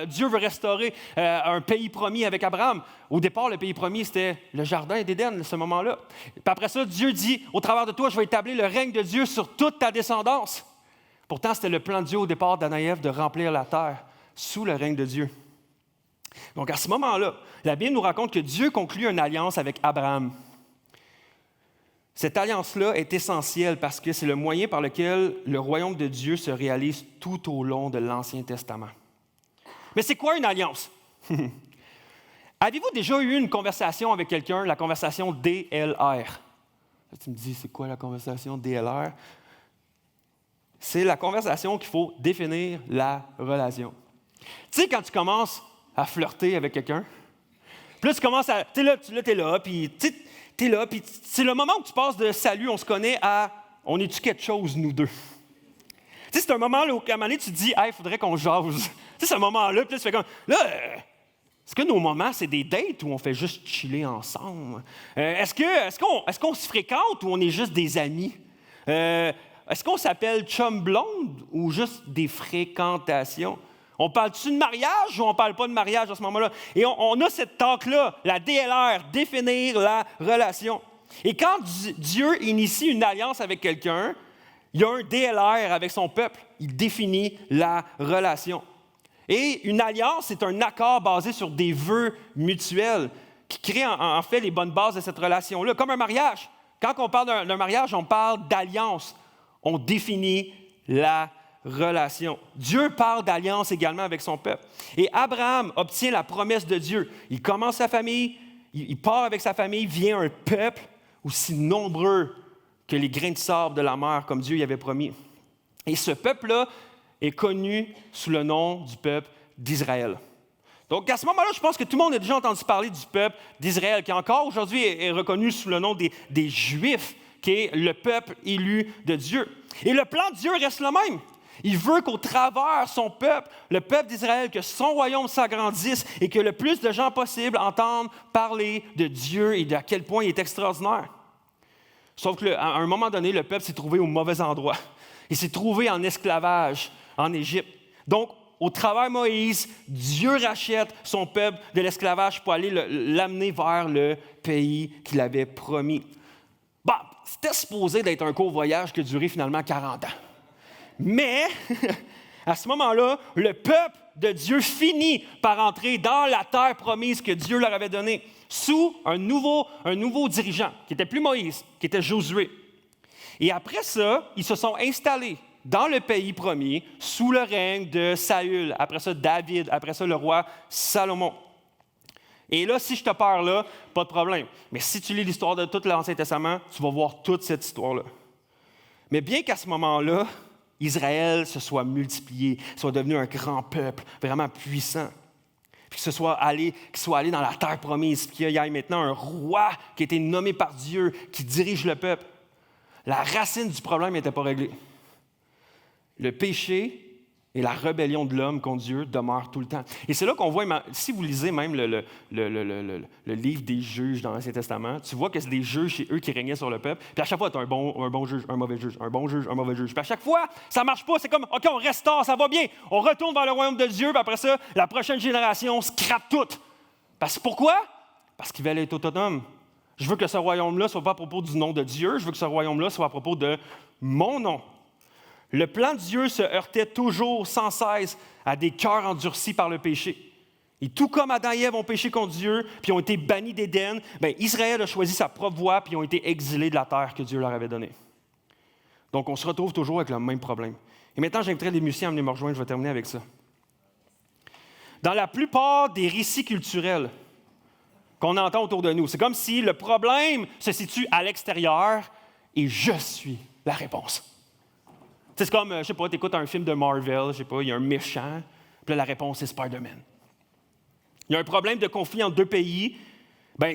Speaker 1: Dieu veut restaurer un pays promis avec Abraham. Au départ, le pays promis, c'était le jardin d'Éden, à ce moment-là. Puis après ça, Dieu dit, au travers de toi, je vais établir le règne de Dieu sur toute ta descendance. Pourtant, c'était le plan de Dieu au départ d'Adam et Ève de remplir la terre sous le règne de Dieu. Donc à ce moment-là, la Bible nous raconte que Dieu conclut une alliance avec Abraham. Cette alliance-là est essentielle parce que c'est le moyen par lequel le royaume de Dieu se réalise tout au long de l'Ancien Testament. Mais c'est quoi une alliance? Avez-vous déjà eu une conversation avec quelqu'un, la conversation DLR? Tu me dis, c'est quoi la conversation DLR? C'est la conversation qu'il faut définir la relation. Tu sais, quand tu commences à flirter avec quelqu'un, puis là, tu commences à... Tu es là, puis tu es là, puis c'est le moment où tu passes de « salut, on se connaît » à « on est-tu quelque chose, nous deux? » Tu sais, c'est un moment là, où à un moment donné, tu te dis « hey, il faudrait qu'on jase. » Tu sais, ce moment-là, puis là, tu fais comme « là, est-ce que nos moments, c'est des dates où on fait juste chiller ensemble? Est-ce qu'on se fréquente ou on est juste des amis? Est-ce qu'on s'appelle chum blonde ou juste des fréquentations? On parle-tu de mariage ou on ne parle pas de mariage à ce moment-là? Et on a cette tâche-là, la DLR, définir la relation. Et quand Dieu initie une alliance avec quelqu'un, il y a un DLR avec son peuple. Il définit la relation. Et une alliance, c'est un accord basé sur des vœux mutuels qui crée en fait les bonnes bases de cette relation-là, comme un mariage. Quand on parle d'un mariage, on parle d'alliance. On définit la relation. Dieu parle d'alliance également avec son peuple. Et Abraham obtient la promesse de Dieu. Il commence sa famille, il part avec sa famille, vient un peuple aussi nombreux que les grains de sable de la mer, comme Dieu y avait promis. Et ce peuple-là est connu sous le nom du peuple d'Israël. Donc, à ce moment-là, je pense que tout le monde a déjà entendu parler du peuple d'Israël, qui encore aujourd'hui est reconnu sous le nom des Juifs, qui est le peuple élu de Dieu. Et le plan de Dieu reste le même. Il veut qu'au travers son peuple, le peuple d'Israël, que son royaume s'agrandisse et que le plus de gens possible entendent parler de Dieu et de à quel point il est extraordinaire. Sauf qu'à un moment donné, le peuple s'est trouvé au mauvais endroit. Il s'est trouvé en esclavage en Égypte. Donc, au travers de Moïse, Dieu rachète son peuple de l'esclavage pour aller l'amener vers le pays qu'il avait promis. Bon, c'était supposé d'être un court voyage qui a duré finalement 40 ans. Mais, à ce moment-là, le peuple de Dieu finit par entrer dans la terre promise que Dieu leur avait donnée, sous un nouveau dirigeant, qui n'était plus Moïse, qui était Josué. Et après ça, ils se sont installés dans le pays promis, sous le règne de Saül, après ça David, après ça le roi Salomon. Et là, si je te parle là, pas de problème. Mais si tu lis l'histoire de tout l'Ancien Testament, tu vas voir toute cette histoire-là. Mais bien qu'à ce moment-là, Israël se soit multiplié, soit devenu un grand peuple, vraiment puissant, puis qu'il soit allé dans la terre promise, puis qu'il y ait maintenant un roi qui a été nommé par Dieu, qui dirige le peuple, la racine du problème n'était pas réglée. Le péché et la rébellion de l'homme contre Dieu demeurent tout le temps. Et c'est là qu'on voit, si vous lisez même le livre des juges dans l'Ancien Testament, tu vois que c'est des juges chez eux qui régnaient sur le peuple. Puis à chaque fois, tu as un bon juge, un mauvais juge, un bon juge, un mauvais juge. Puis à chaque fois, ça ne marche pas. C'est comme, OK, on restaure, ça va bien. On retourne vers le royaume de Dieu, puis après ça, la prochaine génération scrape tout. Parce que pourquoi? Parce qu'ils veulent être autonomes. Je veux que ce royaume-là ne soit pas à propos du nom de Dieu. Je veux que ce royaume-là soit à propos de mon nom. Le plan de Dieu se heurtait toujours, sans cesse, à des cœurs endurcis par le péché. Et tout comme Adam et Ève ont péché contre Dieu, puis ont été bannis d'Éden, Israël a choisi sa propre voie, puis ont été exilés de la terre que Dieu leur avait donnée. Donc, on se retrouve toujours avec le même problème. Et maintenant, j'inviterai les musiciens à venir me rejoindre, je vais terminer avec ça. Dans la plupart des récits culturels qu'on entend autour de nous, c'est comme si le problème se situe à l'extérieur et je suis la réponse. C'est comme, je sais pas, tu écoutes un film de Marvel, je sais pas, il y a un méchant, puis là, la réponse, c'est Spider-Man. Il y a un problème de conflit entre deux pays,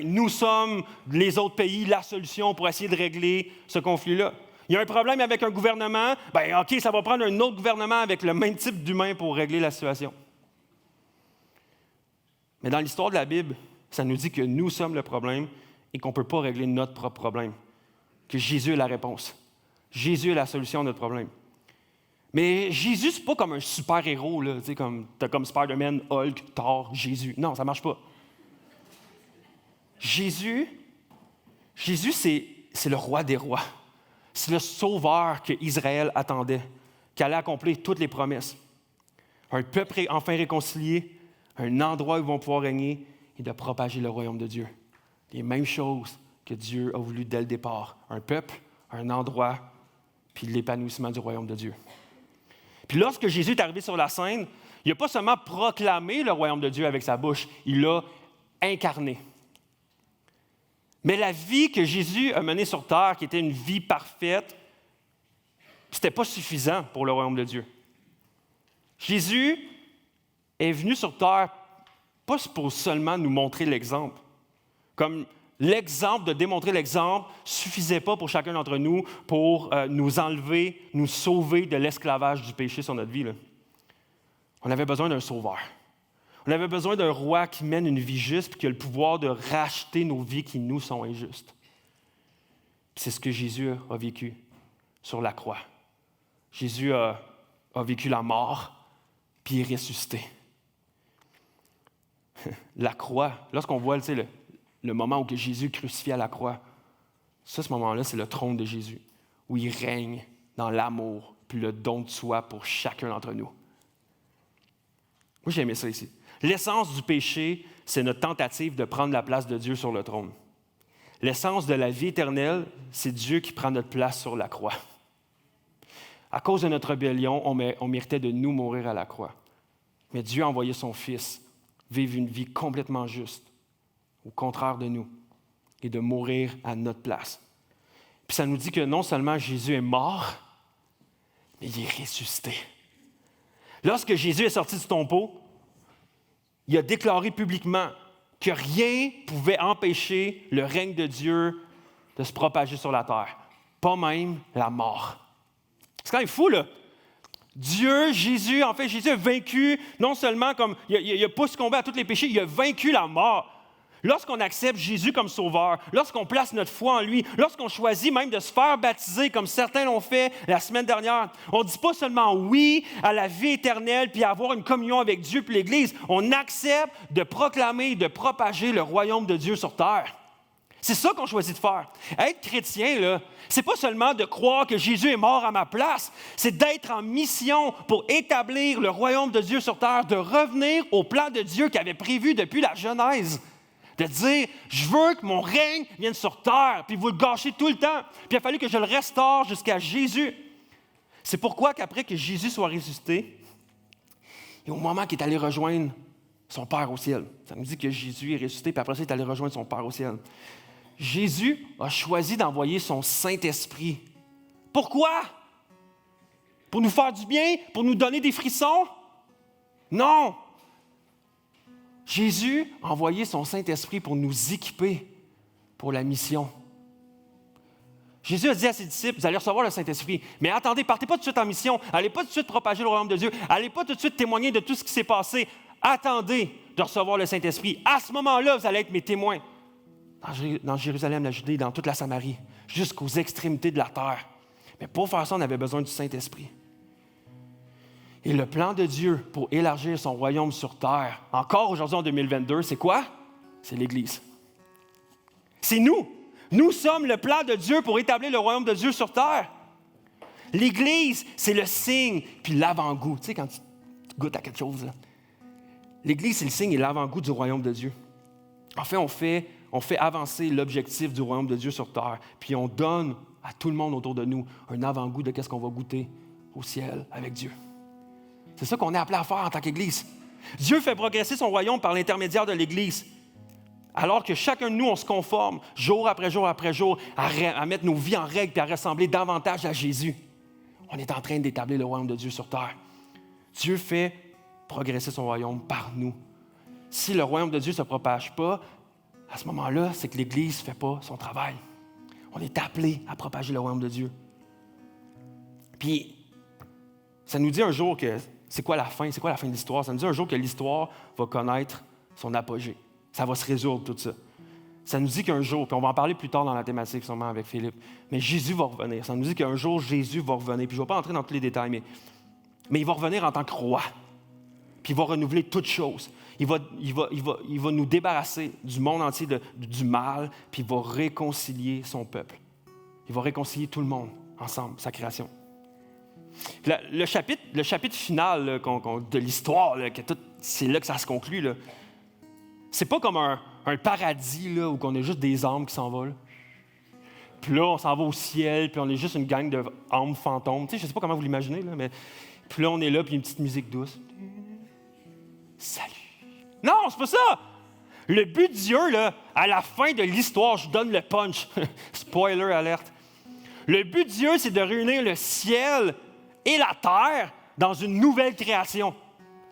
Speaker 1: nous sommes, les autres pays, la solution pour essayer de régler ce conflit-là. Il y a un problème avec un gouvernement, OK, ça va prendre un autre gouvernement avec le même type d'humain pour régler la situation. Mais dans l'histoire de la Bible, ça nous dit que nous sommes le problème et qu'on ne peut pas régler notre propre problème. Que Jésus est la réponse. Jésus est la solution à notre problème. Mais Jésus, c'est pas comme un super-héros, là, t'as comme Spider-Man, Hulk, Thor, Jésus. Non, ça ne marche pas. Jésus, c'est le roi des rois. C'est le sauveur que Israël attendait, qui allait accomplir toutes les promesses. Un peuple enfin réconcilié, un endroit où ils vont pouvoir régner et de propager le royaume de Dieu. Les mêmes choses que Dieu a voulu dès le départ. Un peuple, un endroit, puis l'épanouissement du royaume de Dieu. Puis lorsque Jésus est arrivé sur la scène, il n'a pas seulement proclamé le royaume de Dieu avec sa bouche, il l'a incarné. Mais la vie que Jésus a menée sur terre, qui était une vie parfaite, ce n'était pas suffisant pour le royaume de Dieu. Jésus est venu sur terre pas pour seulement nous montrer l'exemple. Comme l'exemple, de démontrer l'exemple, ne suffisait pas pour chacun d'entre nous pour nous enlever, nous sauver de l'esclavage du péché sur notre vie, là. On avait besoin d'un sauveur. On avait besoin d'un roi qui mène une vie juste et qui a le pouvoir de racheter nos vies qui nous sont injustes. Puis c'est ce que Jésus a vécu sur la croix. Jésus a vécu la mort, puis il est ressuscité. La croix, lorsqu'on voit le moment où Jésus est crucifié à la croix, ça, ce moment-là, c'est le trône de Jésus, où il règne dans l'amour puis le don de soi pour chacun d'entre nous. Moi, j'ai aimé ça ici. L'essence du péché, c'est notre tentative de prendre la place de Dieu sur le trône. L'essence de la vie éternelle, c'est Dieu qui prend notre place sur la croix. À cause de notre rébellion, on méritait de nous mourir à la croix. Mais Dieu a envoyé son Fils vivre une vie complètement juste, au contraire de nous, et de mourir à notre place. Puis ça nous dit que non seulement Jésus est mort, mais il est ressuscité. Lorsque Jésus est sorti du tombeau, il a déclaré publiquement que rien ne pouvait empêcher le règne de Dieu de se propager sur la terre, pas même la mort. C'est quand même fou, là. Jésus a vaincu, non seulement comme, il n'a pas succombé à tous les péchés, il a vaincu la mort. Lorsqu'on accepte Jésus comme sauveur, lorsqu'on place notre foi en lui, lorsqu'on choisit même de se faire baptiser comme certains l'ont fait la semaine dernière, on ne dit pas seulement oui à la vie éternelle puis à avoir une communion avec Dieu puis l'Église, on accepte de proclamer, de propager le royaume de Dieu sur terre. C'est ça qu'on choisit de faire. Être chrétien, là, c'est pas seulement de croire que Jésus est mort à ma place, c'est d'être en mission pour établir le royaume de Dieu sur terre, de revenir au plan de Dieu qu'il avait prévu depuis la Genèse. De dire, je veux que mon règne vienne sur terre, puis vous le gâchez tout le temps. Puis il a fallu que je le restaure jusqu'à Jésus. C'est pourquoi qu'après que Jésus soit ressuscité, et au moment qu'il est allé rejoindre son Père au ciel, ça nous dit que Jésus est ressuscité, puis après ça, il est allé rejoindre son Père au ciel. Jésus a choisi d'envoyer son Saint-Esprit. Pourquoi? Pour nous faire du bien? Pour nous donner des frissons? Non! Jésus a envoyé son Saint-Esprit pour nous équiper pour la mission. Jésus a dit à ses disciples, vous allez recevoir le Saint-Esprit, mais attendez, partez pas tout de suite en mission, allez pas tout de suite propager le royaume de Dieu, allez pas tout de suite témoigner de tout ce qui s'est passé, attendez de recevoir le Saint-Esprit. À ce moment-là, vous allez être mes témoins dans Jérusalem, la Judée, dans toute la Samarie, jusqu'aux extrémités de la terre. Mais pour faire ça, on avait besoin du Saint-Esprit. Et le plan de Dieu pour élargir son royaume sur terre, encore aujourd'hui en 2022, c'est quoi? C'est l'Église. C'est nous. Nous sommes le plan de Dieu pour établir le royaume de Dieu sur terre. L'Église, c'est le signe puis l'avant-goût. Tu sais, quand tu goûtes à quelque chose, là. L'Église, c'est le signe et l'avant-goût du royaume de Dieu. En fait, on fait avancer l'objectif du royaume de Dieu sur terre, puis on donne à tout le monde autour de nous un avant-goût de ce qu'on va goûter au ciel avec Dieu. C'est ça qu'on est appelé à faire en tant qu'Église. Dieu fait progresser son royaume par l'intermédiaire de l'Église. Alors que chacun de nous, on se conforme jour après jour après jour à mettre nos vies en règle et à ressembler davantage à Jésus. On est en train d'établir le royaume de Dieu sur terre. Dieu fait progresser son royaume par nous. Si le royaume de Dieu ne se propage pas, à ce moment-là, c'est que l'Église ne fait pas son travail. On est appelé à propager le royaume de Dieu. Puis, ça nous dit un jour que c'est quoi la fin de l'histoire? Ça nous dit un jour que l'histoire va connaître son apogée. Ça va se résoudre, tout ça. Ça nous dit qu'un jour, puis on va en parler plus tard dans la thématique sûrement avec Philippe, mais Jésus va revenir. Ça nous dit qu'un jour, Jésus va revenir. Puis je ne vais pas entrer dans tous les détails, mais il va revenir en tant que roi. Puis il va renouveler toutes choses. Il va nous débarrasser du monde entier du mal, puis il va réconcilier son peuple. Il va réconcilier tout le monde ensemble, sa création. Puis le chapitre final là, de l'histoire, là, c'est là que ça se conclut. Là. C'est pas comme un paradis là, où on est juste des âmes qui s'envolent. Puis là, on s'en va au ciel, puis on est juste une gang d'âmes fantômes. Tu sais, je sais pas comment vous l'imaginez, là, mais puis là, on est là, puis une petite musique douce. Salut! Non, c'est pas ça! Le but de Dieu, là, à la fin de l'histoire, je donne le punch. Spoiler alerte. Le but de Dieu, c'est de réunir le ciel et la terre dans une nouvelle création.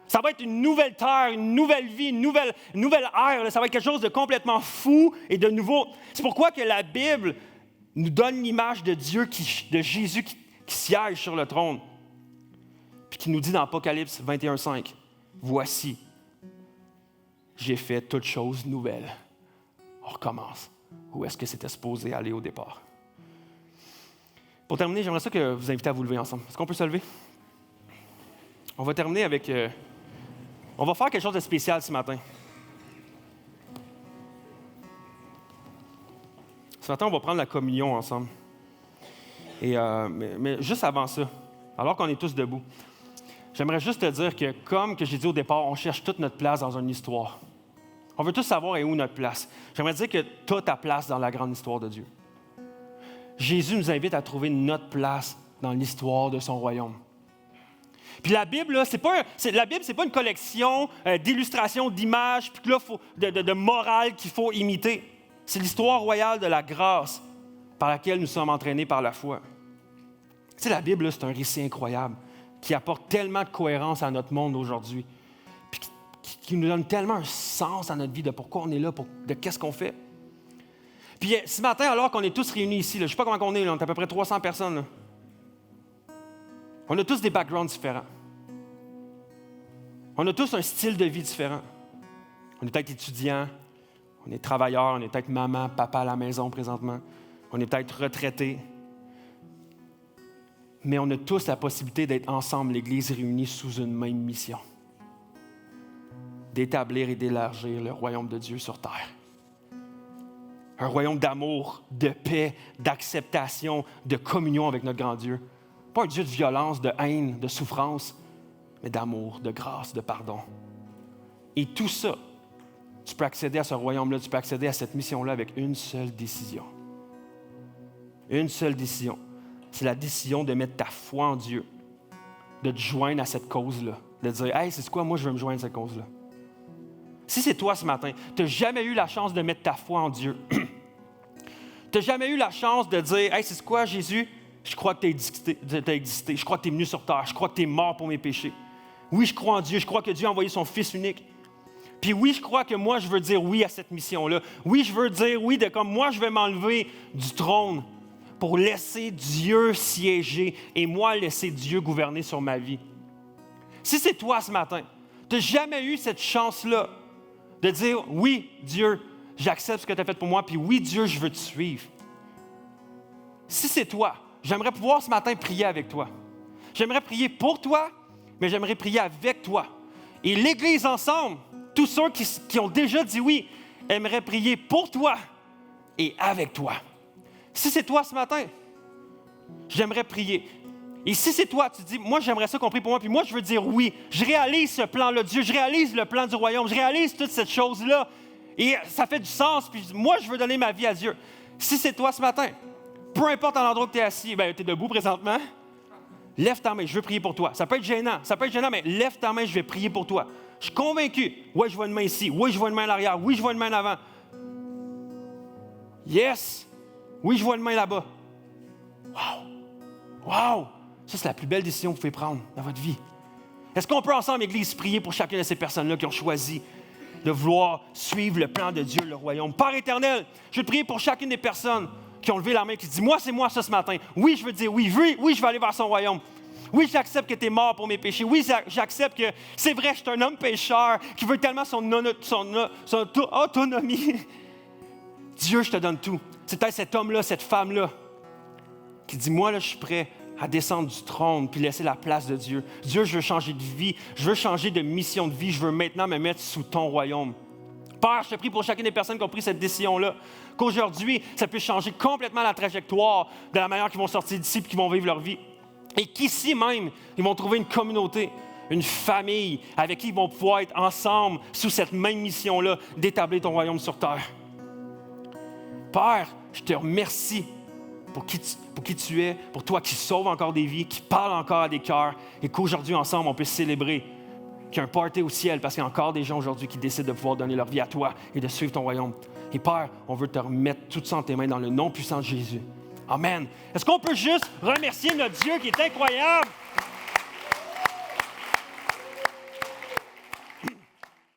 Speaker 1: Ça va être une nouvelle terre, une nouvelle vie, une nouvelle ère. Là. Ça va être quelque chose de complètement fou et de nouveau. C'est pourquoi que la Bible nous donne l'image de Dieu, de Jésus qui siège sur le trône. Puis qui nous dit dans Apocalypse 21:5, « Voici, j'ai fait toutes choses nouvelles. » On recommence. Où est-ce que c'était supposé aller au départ? Pour terminer, j'aimerais ça que vous invitez à vous lever ensemble. Est-ce qu'on peut se lever? On va terminer avec... on va faire quelque chose de spécial ce matin. Ce matin, on va prendre la communion ensemble. Et, mais juste avant ça, alors qu'on est tous debout, j'aimerais juste te dire que, comme que j'ai dit au départ, on cherche toute notre place dans une histoire. On veut tous savoir où notre place. J'aimerais dire que tu as ta place dans la grande histoire de Dieu. Jésus nous invite à trouver notre place dans l'histoire de son royaume. Puis la Bible, là, c'est pas une collection d'illustrations, d'images, puis là, de morale qu'il faut imiter. C'est l'histoire royale de la grâce par laquelle nous sommes entraînés par la foi. Tu sais, la Bible, là, c'est un récit incroyable qui apporte tellement de cohérence à notre monde aujourd'hui, puis qui nous donne tellement un sens à notre vie de pourquoi on est là, de qu'est-ce qu'on fait. Puis ce matin, alors qu'on est tous réunis ici, là, je ne sais pas comment on est, là, on est à peu près 300 personnes. Là. On a tous des backgrounds différents. On a tous un style de vie différent. On est peut-être étudiant, on est travailleur, on est peut-être maman, papa à la maison présentement. On est peut-être retraité. Mais on a tous la possibilité d'être ensemble, l'Église réunie sous une même mission. D'établir et d'élargir le royaume de Dieu sur terre. Un royaume d'amour, de paix, d'acceptation, de communion avec notre grand Dieu. Pas un Dieu de violence, de haine, de souffrance, mais d'amour, de grâce, de pardon. Et tout ça, tu peux accéder à ce royaume-là, tu peux accéder à cette mission-là avec une seule décision. Une seule décision. C'est la décision de mettre ta foi en Dieu, de te joindre à cette cause-là, de dire « Hey, c'est quoi, moi je veux me joindre à cette cause-là. » Si c'est toi ce matin, tu n'as jamais eu la chance de mettre ta foi en Dieu. Tu n'as jamais eu la chance de dire « Hey, c'est quoi, Jésus? Je crois que tu as existé. Je crois que tu es venu sur terre. Je crois que tu es mort pour mes péchés. Oui, je crois en Dieu. Je crois que Dieu a envoyé son Fils unique. Puis oui, je crois que moi, je veux dire oui à cette mission-là. Oui, je veux dire oui de comme moi, je vais m'enlever du trône pour laisser Dieu siéger et moi laisser Dieu gouverner sur ma vie. » Si c'est toi ce matin, tu n'as jamais eu cette chance-là de dire « Oui, Dieu, j'accepte ce que tu as fait pour moi, puis oui, Dieu, je veux te suivre. » Si c'est toi, j'aimerais pouvoir ce matin prier avec toi. J'aimerais prier pour toi, mais j'aimerais prier avec toi. Et l'Église ensemble, tous ceux qui ont déjà dit oui, aimeraient prier pour toi et avec toi. Si c'est toi ce matin, j'aimerais prier. Et si c'est toi, tu dis, moi j'aimerais ça qu'on prie pour moi, puis moi je veux dire oui, je réalise ce plan-là, Dieu, je réalise le plan du royaume, je réalise toute cette chose-là, et ça fait du sens, puis moi je veux donner ma vie à Dieu. Si c'est toi ce matin, peu importe à l'endroit que tu es assis, tu es debout présentement, lève ta main, je veux prier pour toi. Ça peut être gênant, mais lève ta main, je vais prier pour toi. Je suis convaincu, oui je vois une main ici, oui je vois une main à l'arrière, oui je vois une main en avant. Yes! Oui, je vois une main là-bas. Wow! Wow! Ça, c'est la plus belle décision que vous pouvez prendre dans votre vie. Est-ce qu'on peut ensemble, Église, prier pour chacune de ces personnes-là qui ont choisi de vouloir suivre le plan de Dieu, le royaume? Père éternel, je veux te prier pour chacune des personnes qui ont levé la main et qui disent « Moi, c'est moi ça ce matin. Oui, je veux dire oui. Oui, je vais aller vers son royaume. Oui, j'accepte que tu es mort pour mes péchés. Oui, j'accepte que c'est vrai, je suis un homme pécheur qui veut tellement son autonomie. » Dieu, je te donne tout. C'est peut-être cet homme-là, cette femme-là, qui dit, moi, là, je suis prêt à descendre du trône puis laisser la place de Dieu. Dieu, je veux changer de vie, je veux changer de mission de vie, je veux maintenant me mettre sous ton royaume. Père, je te prie pour chacune des personnes qui ont pris cette décision-là, qu'aujourd'hui, ça puisse changer complètement la trajectoire de la manière qu'ils vont sortir d'ici et qu'ils vont vivre leur vie. Et qu'ici même, ils vont trouver une communauté, une famille avec qui ils vont pouvoir être ensemble sous cette même mission-là d'établir ton royaume sur terre. Père, je te remercie pour qui tu es, pour toi qui sauve encore des vies, qui parle encore à des cœurs, et qu'aujourd'hui, ensemble, on puisse célébrer qu'il y a un party au ciel parce qu'il y a encore des gens aujourd'hui qui décident de pouvoir donner leur vie à toi et de suivre ton royaume. Et Père, on veut te remettre tout ça en tes mains dans le nom puissant de Jésus. Amen. Est-ce qu'on peut juste remercier notre Dieu qui est incroyable?